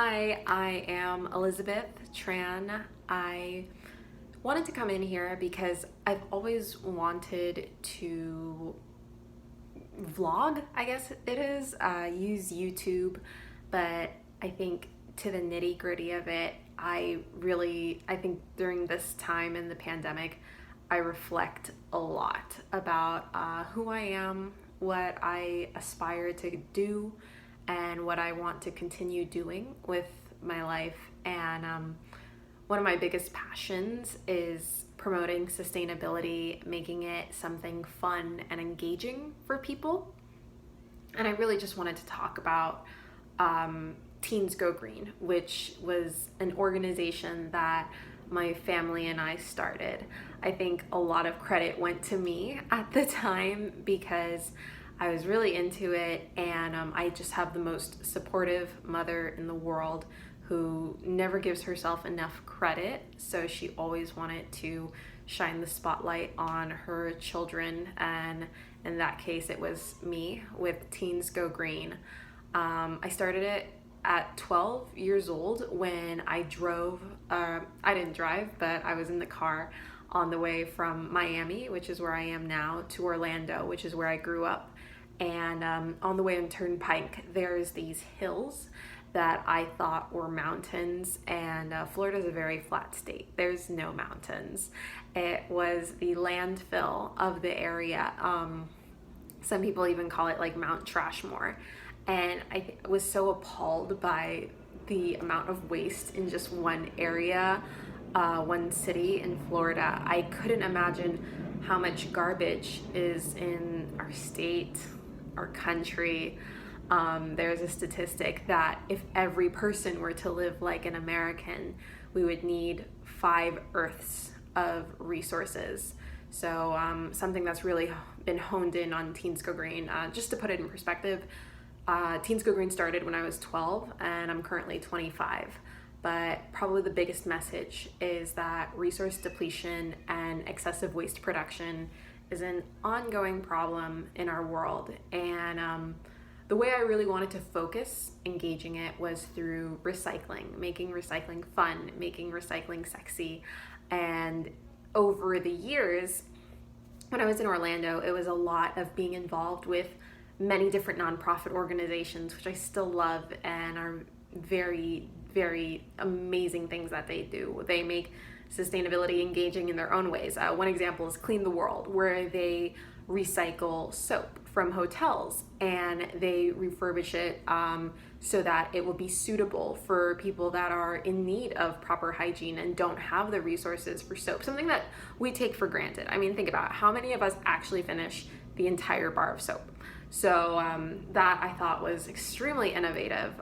Hi, I am Elizabeth Tran. I wanted to come in here because I've always wanted to vlog, I guess it is, use YouTube, but I think to the nitty gritty of it, I think during this time in the pandemic, I reflect a lot about who I am, what I aspire to do, and what I want to continue doing with my life. And one of my biggest passions is promoting sustainability, making it something fun and engaging for people. And I really just wanted to talk about Teens Go Green, which was an organization that my family and I started. I think a lot of credit went to me at the time because I was really into it, and I just have the most supportive mother in the world who never gives herself enough credit. So she always wanted to shine the spotlight on her children, and in that case, it was me with Teens Go Green. I started it at 12 years old when I drove, I didn't drive, but I was in the car on the way from Miami, which is where I am now, to Orlando, which is where I grew up. And on the way on Turnpike, there's these hills that I thought were mountains, and Florida is a very flat state. There's no mountains. It was the landfill of the area. Some people even call it like Mount Trashmore. And I was so appalled by the amount of waste in just one area, one city in Florida. I couldn't imagine how much garbage is in our state, our country. There's a statistic that if every person were to live like an American, we would need 5 Earths of resources. So something that's really been honed in on Teens Go Green. Just to put it in perspective, Teens Go Green started when I was 12 and I'm currently 25. But probably the biggest message is that resource depletion and excessive waste production is an ongoing problem in our world. And the way I really wanted to focus engaging it was through recycling, making recycling fun, making recycling sexy. And over the years, when I was in Orlando, it was a lot of being involved with many different nonprofit organizations, which I still love and are very, very amazing things that they do. They make sustainability engaging in their own ways. One example is Clean the World, where they recycle soap from hotels and they refurbish it so that it will be suitable for people that are in need of proper hygiene and don't have the resources for soap, something that we take for granted. I mean, think about it. How many of us actually finish the entire bar of soap? So that I thought was extremely innovative.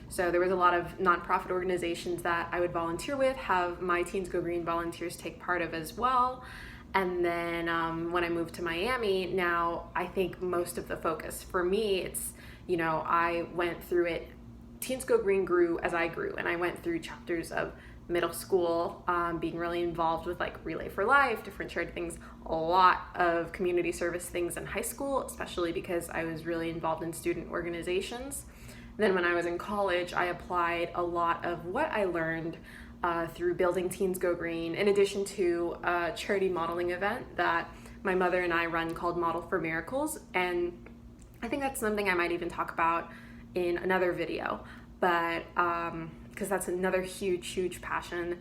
So there was a lot of nonprofit organizations that I would volunteer with, have my Teens Go Green volunteers take part of as well. And then when I moved to Miami, now I think most of the focus for me, it's, I went through it. Teens Go Green grew as I grew, and I went through chapters of middle school, being really involved with like Relay for Life, different charity things, a lot of community service things in high school, especially because I was really involved in student organizations. Then when I was in college, I applied a lot of what I learned through building Teens Go Green, in addition to a charity modeling event that my mother and I run called Model for Miracles. And I think that's something I might even talk about in another video, but because that's another huge passion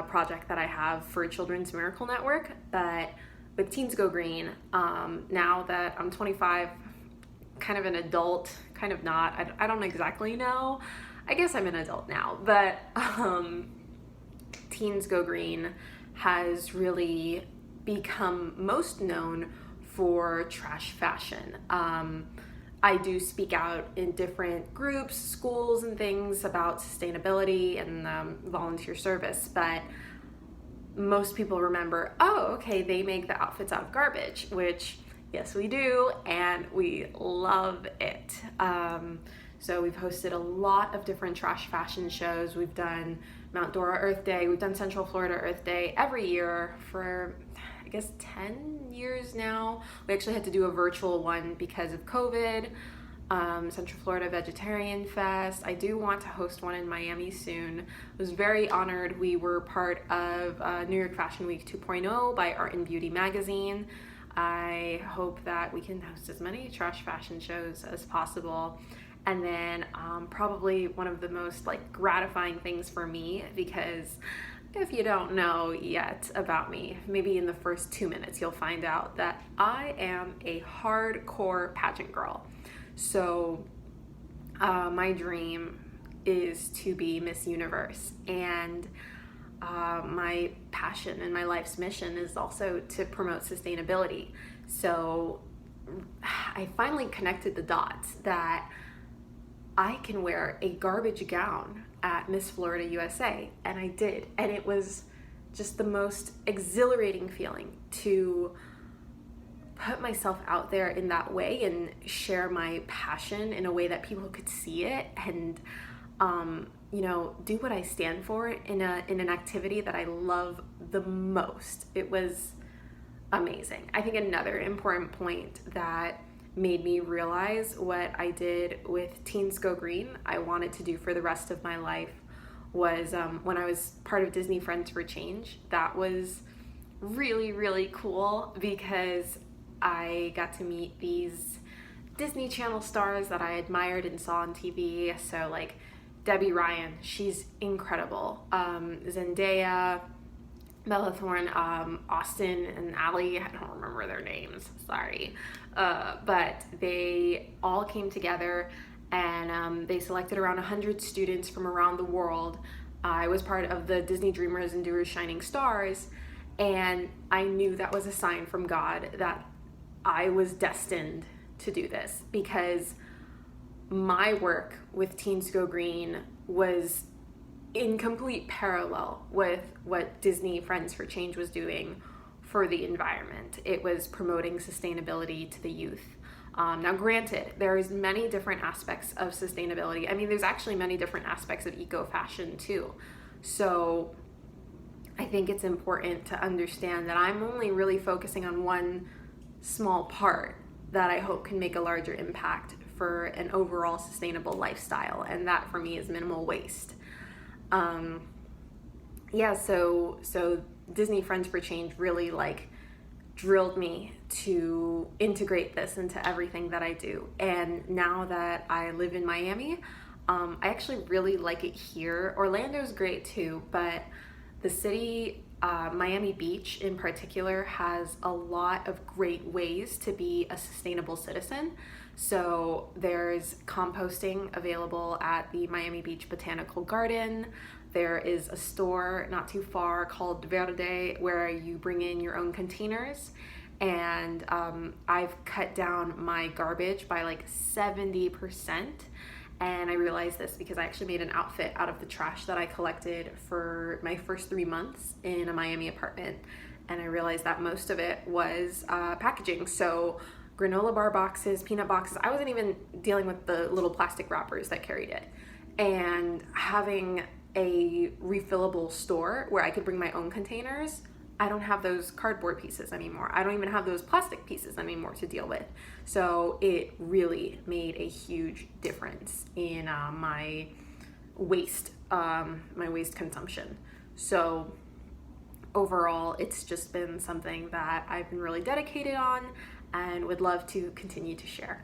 project that I have for Children's Miracle Network. But with Teens Go Green, now that I'm 25, kind of an adult, kind of not, I don't exactly know. I guess I'm an adult now, but Teens Go Green has really become most known for trash fashion. I do speak out in different groups, schools, and things about sustainability and volunteer service, but most people remember, oh, okay, they make the outfits out of garbage, which, yes, we do, and we love it. So we've hosted a lot of different trash fashion shows. We've done Mount Dora Earth Day. We've done Central Florida Earth Day every year for, I guess, 10 years now. We actually had to do a virtual one because of COVID. Central Florida Vegetarian Fest. I do want to host one in Miami soon. I was very honored. We were part of New York Fashion Week 2.0 by Art and Beauty magazine. I hope that we can host as many trash fashion shows as possible. And then probably one of the most like gratifying things for me, because if you don't know yet about me, maybe in the first 2 minutes you'll find out that I am a hardcore pageant girl. So my dream is to be Miss Universe, and my passion and my life's mission is also to promote sustainability. So I finally connected the dots that I can wear a garbage gown at Miss Florida USA, and I did, and it was just the most exhilarating feeling to put myself out there in that way and share my passion in a way that people could see it, and do what I stand for in an activity that I love the most. It was amazing. I think another important point that made me realize what I did with Teens Go Green I wanted to do for the rest of my life was when I was part of Disney Friends for Change. That was really, really cool because I got to meet these Disney Channel stars that I admired and saw on TV. So like Debbie Ryan, she's incredible. Zendaya, Bella Thorne, Austin and Allie, I don't remember their names, sorry. But they all came together and they selected around 100 students from around the world. I was part of the Disney Dreamers and Doers Shining Stars, and I knew that was a sign from God that I was destined to do this, because my work with Teens Go Green was in complete parallel with what Disney Friends for Change was doing for the environment. It was promoting sustainability to the youth. Now granted, there's many different aspects of sustainability. I mean, there's actually many different aspects of eco-fashion too. So I think it's important to understand that I'm only really focusing on one small part that I hope can make a larger impact for an overall sustainable lifestyle, and that for me is minimal waste. So Disney Friends for Change really like drilled me to integrate this into everything that I do. And now that I live in Miami, I actually really like it here. Orlando's great too, but the city, Miami Beach in particular, has a lot of great ways to be a sustainable citizen. So there's composting available at the Miami Beach Botanical Garden. There is a store not too far called Verde where you bring in your own containers. And I've cut down my garbage by like 70%. And I realized this because I actually made an outfit out of the trash that I collected for my first 3 months in a Miami apartment. And I realized that most of it was packaging. So granola bar boxes, peanut boxes. I wasn't even dealing with the little plastic wrappers that carried it. And having a refillable store where I could bring my own containers, I don't have those cardboard pieces anymore. I don't even have those plastic pieces anymore to deal with. So it really made a huge difference in my waste consumption. So overall, it's just been something that I've been really dedicated on and would love to continue to share.